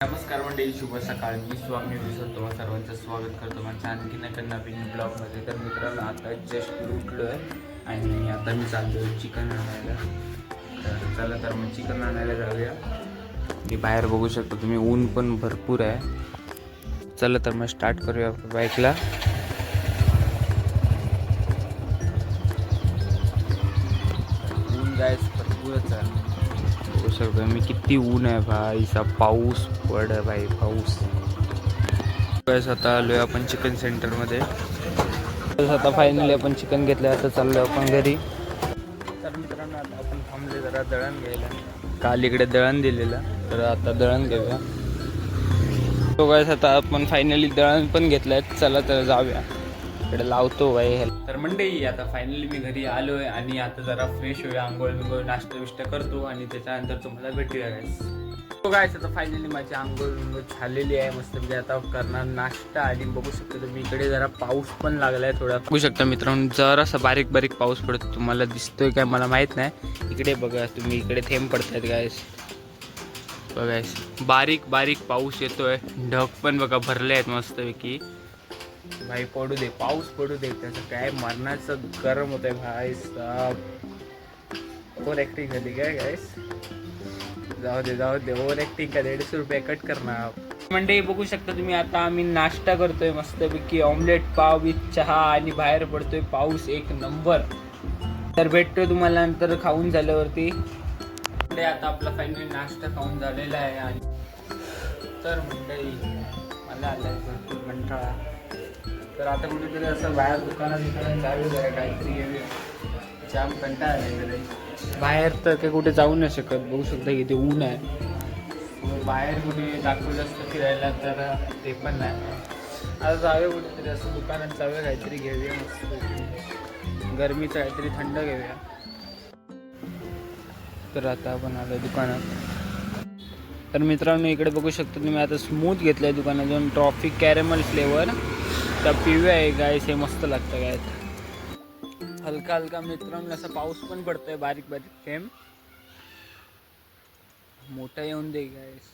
नमस्कार मंडळी, शुभ सकाळ. मी स्वामी विसर तुम्हा सर्वांचं स्वागत करतो माझ्या आणखीन एका नवीन ब्लॉगमध्ये. तर मित्रांनो, आता जस्ट उठलो आहे आणि आता मी चाललो चिकन आणायला. तर चला तर मग चिकन आणायला जाऊया. मी बाहेर बघू शकतो तुम्ही, ऊन पण भरपूर आहे. चला तर मग स्टार्ट करूया बाईकला. ऊन गायस भरपूरच आहे, बघू शकतो मी किती ऊन आहे भाईचा. पाऊस पड भाई, पाऊस. आता आलोय आपण चिकन सेंटरमध्ये. आता फायनली आपण चिकन घेतलं. आता चाललोय आपण घरी. तर मित्रांनो, आता आपण थांबले जरा दळण घ्यायला. काल इकडे दळण दिलेलं, तर आता दळण घेऊया. तो गायस आता आपण फायनली दळण पण घेतलंय. चला तर जाऊया, इकडे लावतो बाई. तर मंडळी, आता फायनली मी घरी आलोय आणि आता जरा फ्रेश होऊया, आंघोळ बिंघोळ नाश्ता बिष्टा करतो आणि त्याच्यानंतर तुम्हाला भेटूया गायस. तो गायस आता फायनली माझी आंघोळ बिंघोळ झालेली आहे मस्त. म्हणजे आता करणार नाश्ता. आणि बघू शकता तुम्ही इकडे जरा पाऊस पण लागलाय थोडा. बघू शकता मित्रांनो, जरासा बारीक बारीक पाऊस पडतो. तुम्हाला दिसतोय काय मला माहित नाही. इकडे बघा तुम्ही, इकडे थेंब पडतायत गायस. बघायस बारीक बारीक पाऊस येतोय. ढग पण बघा भरले आहेत मस्तपैकी. भाई पडू दे, पाऊस पडू दे. त्याचं काय मरणाचं गरम होत आहे भाई साहब. ओव्हर ॲक्टिंग झाली काय गायस. जाऊ दे ओव्हर ॲक्टिंग का. 150 रुपये कट करणार. म्हणजे बघू शकता तुम्ही, आता आम्ही नाश्ता करतोय मस्तपैकी. ऑमलेट पाव विथ चहा आणि बाहेर पडतोय पाऊस एक नंबर. तर भेटतोय तुम्हाला नंतर खाऊन झाल्यावरती. आता आपला फायनली नाश्ता खाऊन झालेला आहे. आणि तर मंडळी, मला आला भरपूर कंटाळा. तर आता कुठेतरी असं बाहेर दुकानात जावे जरा, काहीतरी घेऊया. जाम कंटाळा आलेला आहे. बाहेर तर काही कुठे जाऊ नाही शकत. बघू शकता किती ऊन आहे. बाहेर कुठे दाखवलं असतं फिरायला तर ते पण नाही. आता जाऊया कुठेतरी असं दुकानात जाऊया, काहीतरी घेऊया मस्त. गरमीचं काहीतरी थंड घेऊया. तर आता आपण आलो दुकानात. तर मित्रांनो, इकडे बघू शकता तुम्ही, आता स्मूथ घेतलं आहे दुकानात जाऊन. Trophy caramel flavour. तर पिऊया आहे गायस, हे मस्त लागतं गायस. हलका हलका मित्रांनो असा पाऊस पण पडतोय, बारीक बारीक थेंब. मोठा येऊन दे गायस.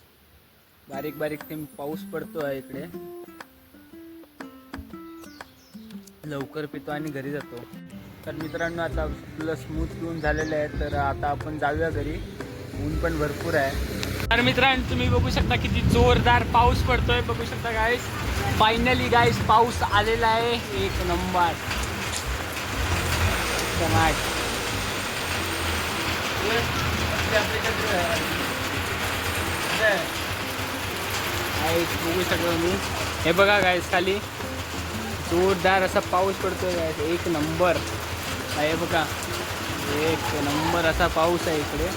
बारीक बारीक थेंब पाऊस पडतो आहे इकडे. लवकर पितो आणि घरी जातो. तर मित्रांनो, आता आपलं स्मूथ पिऊन झालेलं आहे. तर आता आपण जाऊया घरी. ऊन पण भरपूर आहे. तर मित्रांनो, तुम्ही बघू शकता किती जोरदार पाऊस पडतोय. बघू शकता गाईस, फायनली गाईस पाऊस आलेला आहे एक नंबर. बघू शकता तुम्ही, हे बघा गाईस, खाली जोरदार असा पाऊस पडतोय गाईस, एक नंबर आहे. बघा, एक नंबर असा पाऊस आहे इकडे.